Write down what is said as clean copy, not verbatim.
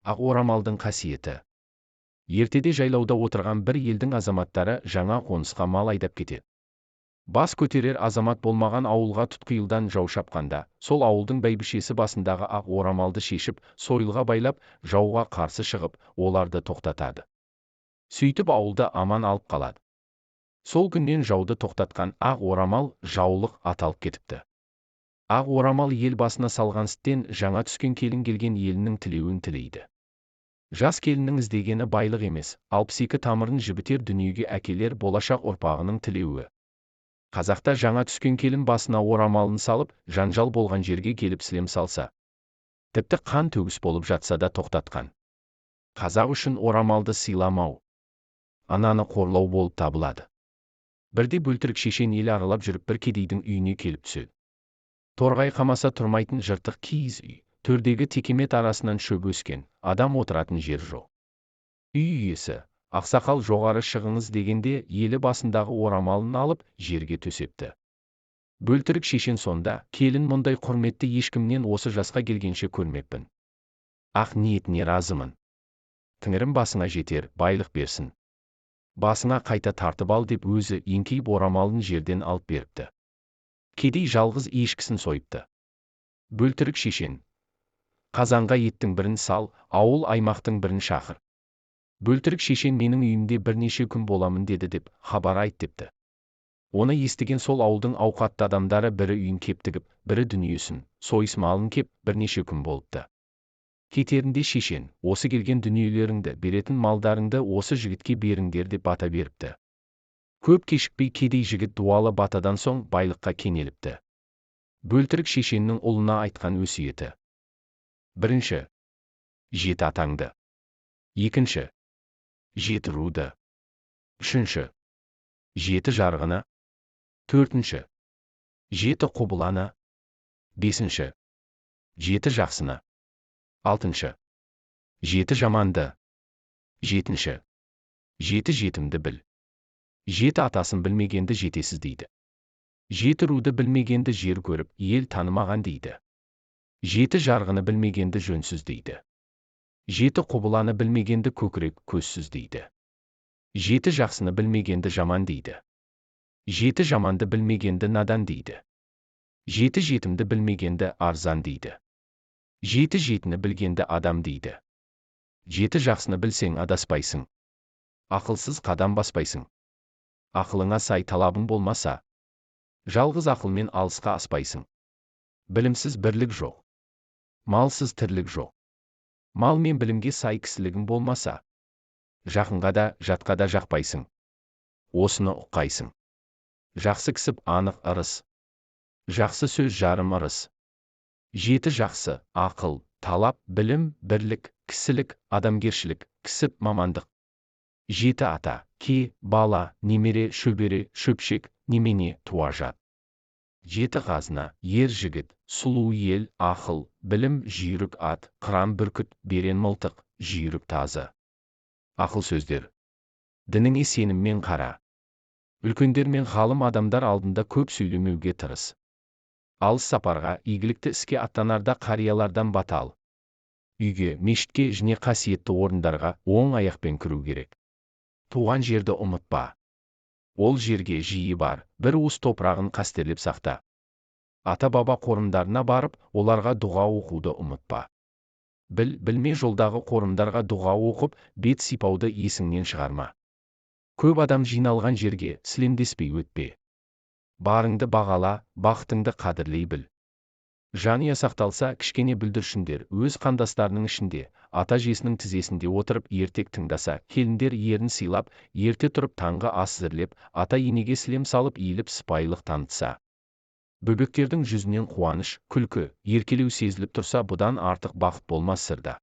Ақ орамалдың қасиеті. Ертеде жайлауда отырған бір елдің азаматтары жаңа қонысқа мал айдап кетеді. Бас көтерер азамат болмаған ауылға тұтқиылдан жау шапқанда, сол ауылдың бәйбішесі басындағы ақ орамалды шешіп, сойылға байлап, жауға қарсы шығып, оларды тоқтатады. Сөйтіп ауылды аман алып қалады. Сол күннен жауды тоқтатқан ақ орамал жаулық аталып кетіпті. Ақ орамал ел басына салған істен жаңа түскен келін келген елінің тілеуін тілейді. Жас келіннің іздегені байлық емес, 62 тамырын жібітер дүниеге әкелер болашақ ұрпағының тілеуі. Қазақта жаңа түскен келін басына орамалын салып, жанжал болған жерге келіп сілем салса, тіпті қан төгіс болып жатса да тоқтатқан. Қазақ үшін орамалды сыйламау, ананы қорлау болып табылады. Бірде бөлтірік шешен ел аралап жүріп бір кедейдің үйіне келіп түседі. Торғай қамаса тұрмайтын жыртық киіз үй, төрдегі текемет арасынан шөп өскен, адам отыратын жер жоқ. Үй иесі, ақсақал жоғары шығыңыз дегенде, елі басындағы орамалын алып жерге төсепті. Бөлтірік шешен сонда, келін мұндай құрметті ешкімнен осы жасқа келгенше көрмеппін. Ақ ниетіне разымын. Тәңірім басыңа жетер, байлық берсін. Басыңа қайта тартып ал деп өзі еңкейіп орамалын жерден алып беріпті. Кедей жалғыз ешкісін сойыпты. Бөлтірік шешен, қазанға еттің бірін сал, ауыл аймақтың бірін шақыр. Бөлтірік шешен менің үйімде бірнеше күн боламын деді деп хабар айт депті. Оны естіген сол ауылдың ауқатты адамдары бірі үйін кептігіп, бірі дүниесін, сойыс малын кеп бірнеше күн болыпты. Кетерінде шешен, осы келген дүниелеріңді, беретін малдарыңды осы жігітке беріңдер деп бата беріпті. Көп кешікпей кедей жігіт дуалы батадан соң байлыққа кенеліпті. Бөлтірік шешеннің ұлына айтқан өсиеті. Бірінші, жет атаңды. Екінші, жет руды. Үшінші, жеті жарғыны. Төртінші, жеті құбыланы. Бесінші, жеті жақсыны. Алтыншы, жеті жаманды. Жетінші, жеті жетімді біл. Жеті атасын білмегенді жетесіз дейді. Жеті руды білмегенді жер көріп, ел танымаған дейді. Жеті жарғыны білмегенді жөнсіз дейді. Жеті құбыланы білмегенді көкірек көзсіз дейді. Жеті жақсыны білмегенді жаман дейді. Жеті жаманды білмегенді надан дейді. Жеті жетімді білмегенді арзан дейді. Жеті жетіні білгенді адам дейді. Жеті жақсыны білсең адаспайсың. Ақылсыз қадам баспайсың. Ақылыңа сай талабың болмаса, жалғыз ақылмен алысқа аспайсың. Білімсіз бірлік жоқ. Малсыз тірлік жоқ. Мал мен білімге сай кісілігің болмаса, жақынға да, жатқа да жақпайсың. Осыны ұққайсың. Жақсы кісіп анық ырыс. Жақсы сөз жарым ырыс. Жеті жақсы, ақыл, талап, білім, бірлік, кісілік, адамгершілік, кісіп мамандық. Жеті ата, ке, бала, немере, шөбере, шөпшек, немене, туажат. Жеті қазына, ер жігіт, сұлу ел, ақыл, білім, жүйрік ат, қыран бүркіт, берен мылтық, жүйрік тазы. Ақыл сөздер. Дініңе сеніммен қара. Үлкендер мен ғалым адамдар алдында көп сөйлемеуге тырыс. Алыс сапарға, игілікті іске аттанарда қариялардан бата ал. Үйге, мешітке және қасиетті орындарға оң аяқпен кіру керек. Туған жерді ұмытпа. Ол жерге жиі бар, бір уыс топырағын қастерлеп сақта. Ата-баба қорымдарына барып, оларға дұға оқуды ұмытпа. Білме жолдағы қорымдарға дұға оқып, бет сипауды есіңнен шығарма. Көп адам жиналған жерге сілемдеспей өтпе. Барыңды бағала, бақытыңды қадірлей біл. Жанұя сақталса, кішкене бүлдіршіндер өз қандастарының ішінде, ата-жесінің тізесінде отырып ертек тыңдаса, келіндер ерін сыйлап, ерте тұрып таңғы ас әзірлеп, ата-енеге сілем салып иіліп сыпайылық танытса. Бөбектердің жүзінен қуаныш, күлкі, еркелеу сезіліп тұрса, бұдан артық бақыт болмас сырда.